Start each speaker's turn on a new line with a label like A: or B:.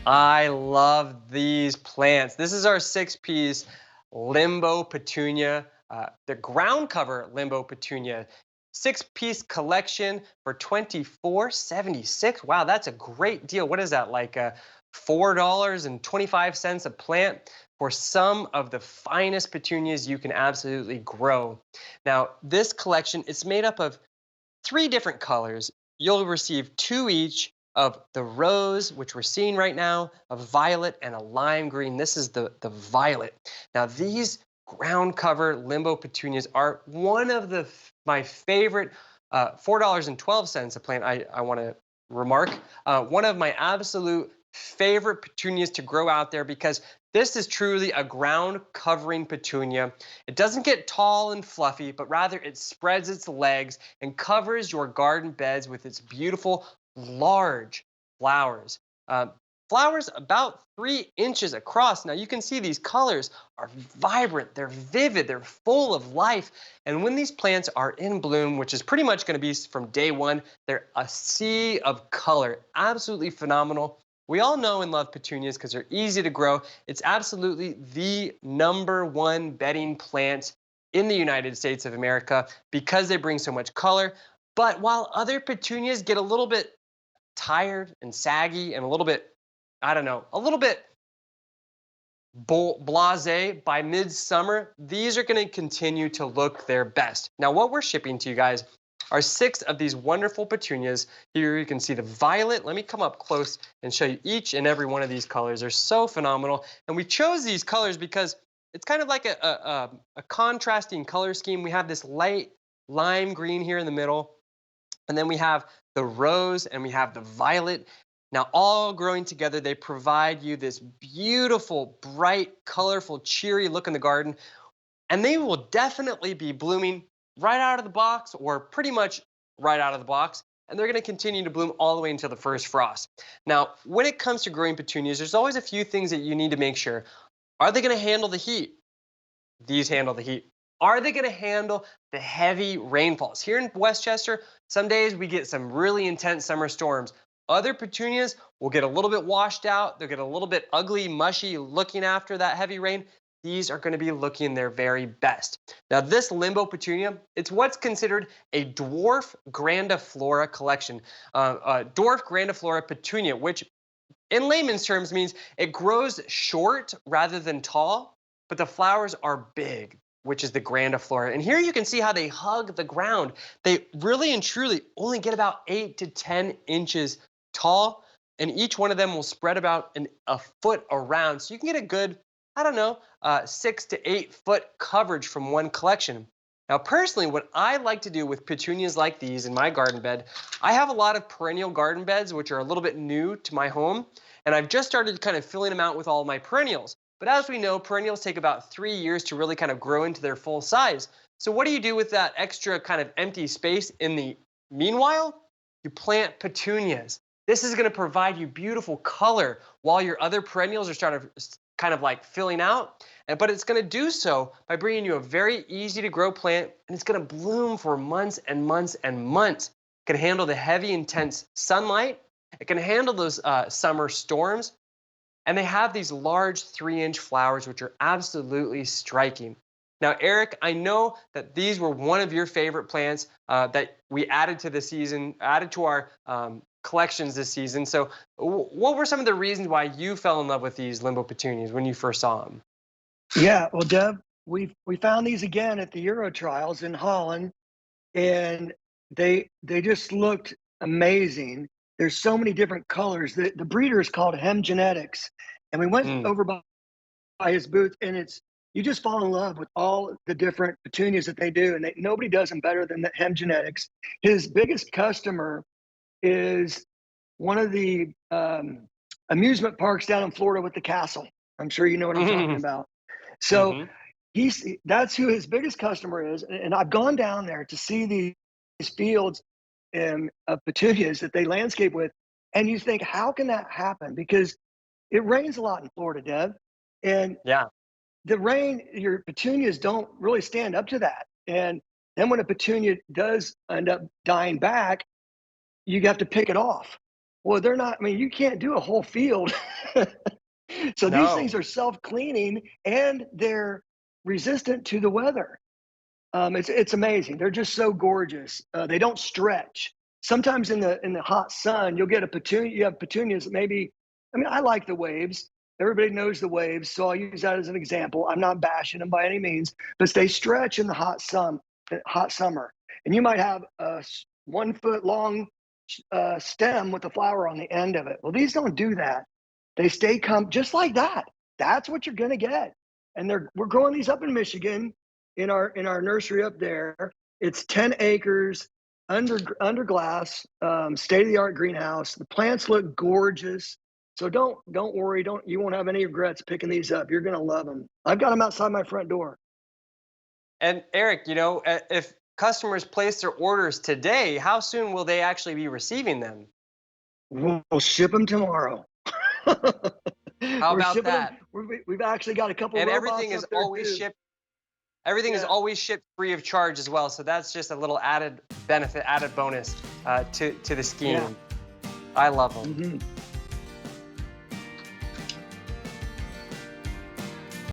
A: I love these plants. This is our six-piece Limbo Petunia, the ground cover Limbo Petunia. Six-piece collection for $24.76. Wow, that's a great deal. What is that, like $4.25 a plant for some of the finest petunias you can absolutely grow. Now, this collection is made up of three different colors. You'll receive two each of the rose, which we're seeing right now, a violet, and a lime green. This is the violet. Now, these ground cover Limbo Petunias are one of my favorite, $4.12 a plant, I want to remark. One of my absolute favorite petunias to grow out there because this is truly a ground covering petunia. It doesn't get tall and fluffy, but rather it spreads its legs and covers your garden beds with its beautiful, large flowers. Flowers about 3 inches across. Now you can see these colors are vibrant, they're vivid, they're full of life. And when these plants are in bloom, which is pretty much going to be from day one, they're a sea of color. Absolutely phenomenal. We all know and love petunias because they're easy to grow. It's absolutely the #1 bedding plant in the United States of America because they bring so much color. But while other petunias get a little bit tired and saggy and a little bit, I don't know, a little bit blasé by midsummer, these are going to continue to look their best. Now, what we're shipping to you guys are 6 of these wonderful petunias. Here you can see the violet. Let me come up close and show you each and every one of these colors. They're so phenomenal. And we chose these colors because it's kind of like a contrasting color scheme. We have this light lime green here in the middle. And then we have the rose and we have the violet. Now, all growing together, they provide you this beautiful, bright, colorful, cheery look in the garden. And they will definitely be blooming right out of the box or pretty much right out of the box. And they're going to continue to bloom all the way until the first frost. Now, when it comes to growing petunias, there's always a few things that you need to make sure. Are they going to handle the heat? These handle the heat. Are they going to handle the heavy rainfalls? Here in Westchester, some days we get some really intense summer storms. Other petunias will get a little bit washed out. They'll get a little bit ugly, mushy looking after that heavy rain. These are going to be looking their very best. Now, this Limbo Petunia, it's what's considered a dwarf grandiflora collection. Dwarf grandiflora petunia, which in layman's terms means it grows short rather than tall, but the flowers are big, which is the grandiflora. And here you can see how they hug the ground. They really and truly only get about 8 to 10 inches tall, and each one of them will spread about a foot around. So you can get a good, I don't know, 6 to 8 foot coverage from one collection. Now, personally, what I like to do with petunias like these in my garden bed, I have a lot of perennial garden beds, which are a little bit new to my home, and I've just started kind of filling them out with all of my perennials. But as we know, perennials take about 3 years to really kind of grow into their full size. So what do you do with that extra kind of empty space in the meanwhile? You plant petunias. This is going to provide you beautiful color while your other perennials are starting to kind of like filling out. But it's going to do so by bringing you a very easy to grow plant, and it's going to bloom for months and months and months. It can handle the heavy, intense sunlight. It can handle those summer storms. And they have these large 3-inch flowers, which are absolutely striking. Now, Eric, I know that these were one of your favorite plants that we added to the season, added to our collections this season. So what were some of the reasons why you fell in love with these Limbo Petunias when you first saw them?
B: Yeah, well, Deb, we found these again at the Euro trials in Holland, and they just looked amazing. There's so many different colors. The breeder is called Hem Genetics, and we went
A: Mm.
B: over by his booth, and it's you just fall in love with all the different petunias that they do, and nobody does them better than the Hem Genetics. His biggest customer is one of the amusement parks down in Florida with the castle. I'm sure you know what I'm talking about. So
A: Mm-hmm.
B: that's who his biggest customer is, and I've gone down there to see these fields of petunias that they landscape with, and you think, how can that happen? Because it rains a lot in Florida, Dev, and
A: Yeah.
B: the rain, your petunias don't really stand up to that. And then when a petunia does end up dying back, you have to pick it off. Well, they're not. I mean, you can't do a whole field So these things
A: No.
B: are self-cleaning and they're resistant to the weather. It's amazing. They're just so gorgeous. They don't stretch. Sometimes in the hot sun, you'll get a petunia. You have petunias that maybe. I mean, I like the waves. Everybody knows the waves, so I'll use that as an example. I'm not bashing them by any means, but they stretch in the hot summer, and you might have a 1 foot long stem with a flower on the end of it. Well, these don't do that. They stay just like that. That's what you're gonna get. And we're growing these up in Michigan in our nursery up there. It's 10 acres under glass, state of the art greenhouse. The plants look gorgeous. So don't worry. You won't have any regrets picking these up. You're gonna love them. I've got them outside my front door.
A: And Eric, if customers place their orders today, how soon will they actually be receiving them?
B: We'll ship them tomorrow.
A: How
B: We're
A: about
B: shipping them.
A: that?
B: We've actually got a couple
A: And
B: robots up there too.
A: everything is
B: Yeah.
A: always shipped free of charge as well. So that's just a little added benefit, added bonus to the scheme.
B: Yeah.
A: I love them.
B: Mhm.